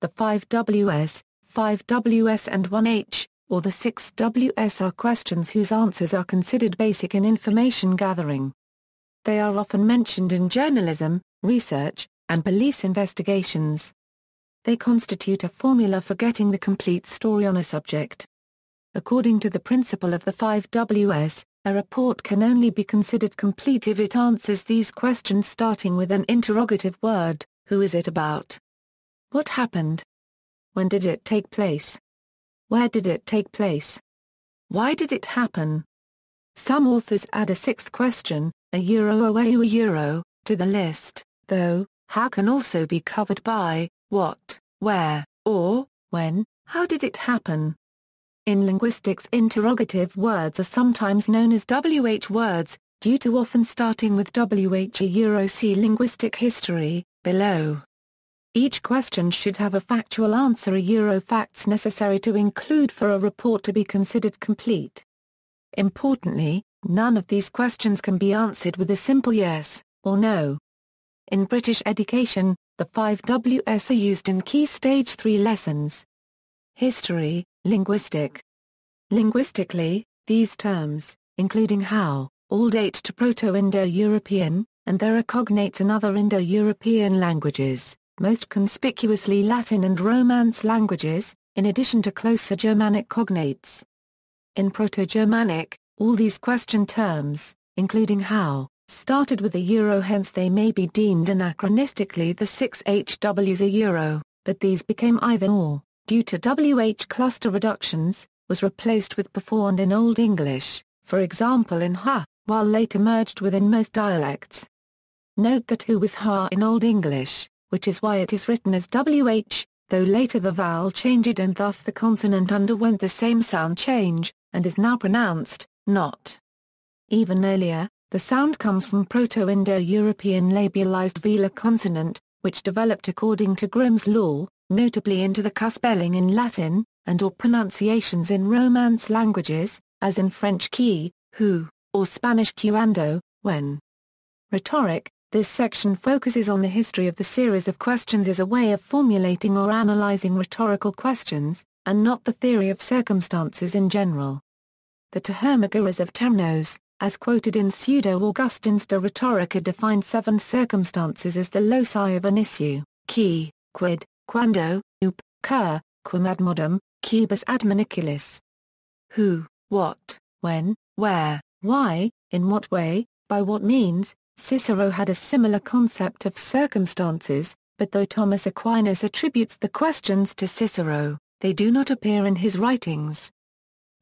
the 5Ws, 5Ws and 1H, or the 6Ws are questions whose answers are considered basic in information gathering. They are often mentioned in journalism, research, and police investigations. They constitute a formula for getting the complete story on a subject. According to the principle of the 5Ws, a report can only be considered complete if it answers these questions starting with an interrogative word: who is it about? What happened? When did it take place? Where did it take place? Why did it happen? Some authors add a sixth question, a euro, to the list, though, how can also be covered by, what, where, or, when, how did it happen? In linguistics, interrogative words are sometimes known as WH words, due to often starting with WH. See linguistic history, below. Each question should have a factual answer, facts necessary to include for a report to be considered complete. Importantly, none of these questions can be answered with a simple yes or no. In British education, the 5Ws are used in key Stage 3 lessons. History, linguistic. Linguistically, these terms, including how, all date to Proto-Indo-European, and there are cognates in other Indo-European languages, most conspicuously Latin and Romance languages, in addition to closer Germanic cognates. In Proto-Germanic, all these question terms, including how, started with a euro, hence they may be deemed anachronistically the 6HWs a euro, but these became either or, due to WH cluster reductions, was replaced with before and in Old English, for example in ha, while later merged within most dialects. Note that who was ha in Old English, which is why it is written as WH, though later the vowel changed and thus the consonant underwent the same sound change, and is now pronounced, not. Even earlier, the sound comes from Proto-Indo-European labialized velar consonant, which developed according to Grimm's law, notably into the k spelling in Latin, and or pronunciations in Romance languages, as in French qui, who, or Spanish cuando, when. Rhetoric. This section focuses on the history of the series of questions as a way of formulating or analyzing rhetorical questions, and not the theory of circumstances in general. The termagores of Temnos, as quoted in Pseudo-Augustine's De Rhetorica, defined 7 circumstances as the loci of an issue: qui, quid, quando, up, cur, quam ad modum, quibus ad maniculis. Who, what, when, where, why, in what way, by what means. Cicero had a similar concept of circumstances, but though Thomas Aquinas attributes the questions to Cicero, they do not appear in his writings.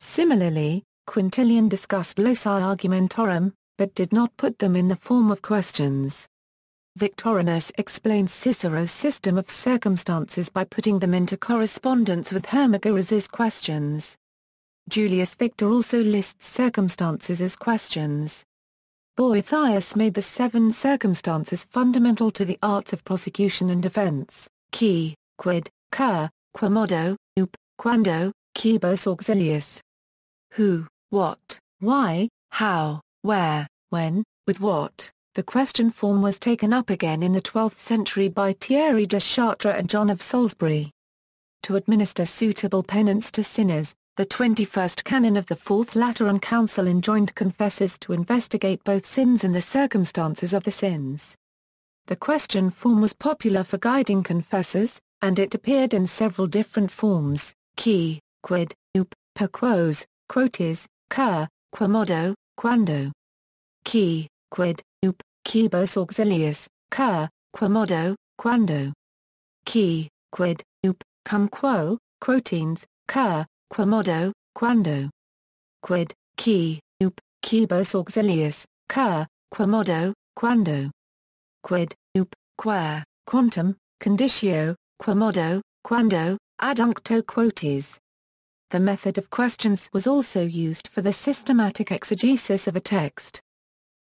Similarly, Quintilian discussed loci argumentorum, but did not put them in the form of questions. Victorinus explains Cicero's system of circumstances by putting them into correspondence with Hermogenes' questions. Julius Victor also lists circumstances as questions. Boethius made the 7 circumstances fundamental to the arts of prosecution and defense: qui, quid, cur, quomodo, up, quando, quibus auxilius. Who, what, why, how, where, when, with what. The question form was taken up again in the 12th century by Thierry de Chartres and John of Salisbury. To administer suitable penance to sinners, the 21st canon of the Fourth Lateran Council enjoined confessors to investigate both sins and the circumstances of the sins. The question form was popular for guiding confessors, and it appeared in several different forms: qui, quid, up, per quos, quoties, cur, quomodo, quando. Qui, quid, up, quibus auxilius, cur, quomodo, quando. Qui, quid, up, cum quo, quotines, cur, quomodo, quando. Quid, qui, up, quibus auxilius, cur, quomodo, quando. Quid, up, quare, quantum, conditio, quomodo, quando, adjuncto quoties. The method of questions was also used for the systematic exegesis of a text.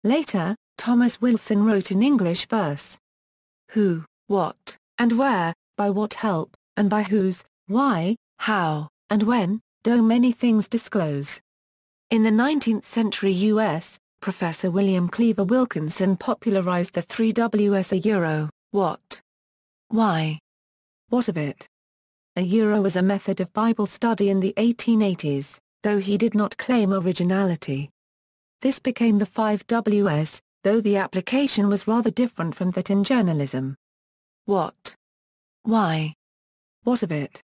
Later, Thomas Wilson wrote in English verse: who, what, and where, by what help, and by whose, why, how, and when, do many things disclose. In the 19th century U.S., Professor William Cleaver Wilkinson popularized the 3 Ws: what, why, what of it, a euro was a method of Bible study in the 1880s, though he did not claim originality. This became the 5Ws, though the application was rather different from that in journalism. What? Why? What of it?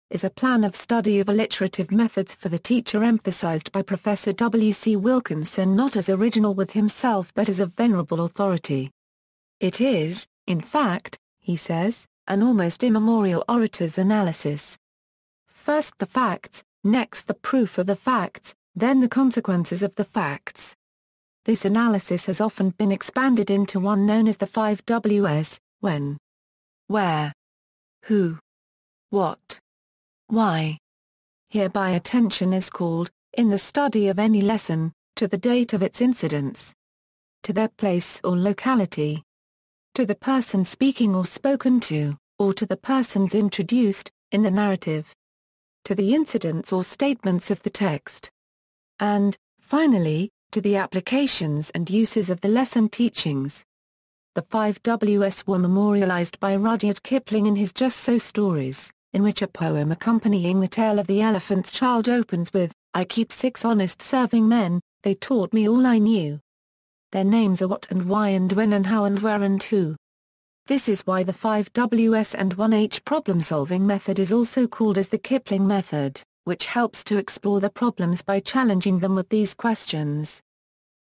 Is a plan of study of alliterative methods for the teacher emphasized by Professor W. C. Wilkinson not as original with himself but as a venerable authority. It is, in fact, he says, an almost immemorial orator's analysis. First the facts, next the proof of the facts, then the consequences of the facts. This analysis has often been expanded into one known as the 5Ws, when, where, who, what, why. Hereby attention is called, in the study of any lesson, to the date of its incidents, to their place or locality, to the person speaking or spoken to, or to the persons introduced, in the narrative, to the incidents or statements of the text, and, finally, to the applications and uses of the lesson teachings. The 5Ws were memorialized by Rudyard Kipling in his Just So stories, in which a poem accompanying the tale of the elephant's child opens with, "I keep 6 honest serving men, they taught me all I knew. Their names are what and why and when and how and where and who." This is why the 5Ws and 1H problem-solving method is also called as the Kipling method, which helps to explore the problems by challenging them with these questions.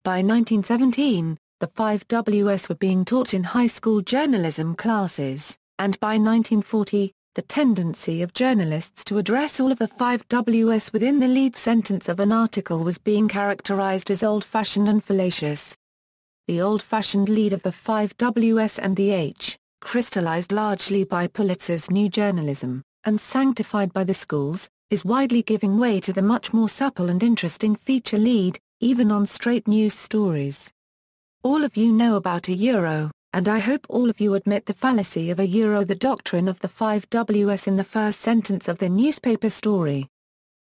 By 1917, the 5Ws were being taught in high school journalism classes, and by 1940, the tendency of journalists to address all of the 5Ws within the lead sentence of an article was being characterized as old-fashioned and fallacious. The old-fashioned lead of the 5Ws and the H, crystallized largely by Pulitzer's New Journalism, and sanctified by the schools, is widely giving way to the much more supple and interesting feature lead, even on straight news stories. All of you know about a euro, and I hope all of you admit the fallacy of a euro. The doctrine of the 5Ws in the first sentence of the newspaper story.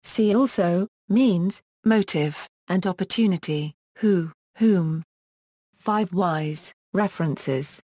See also, means, motive, and opportunity, who, whom. 5 Ys, references.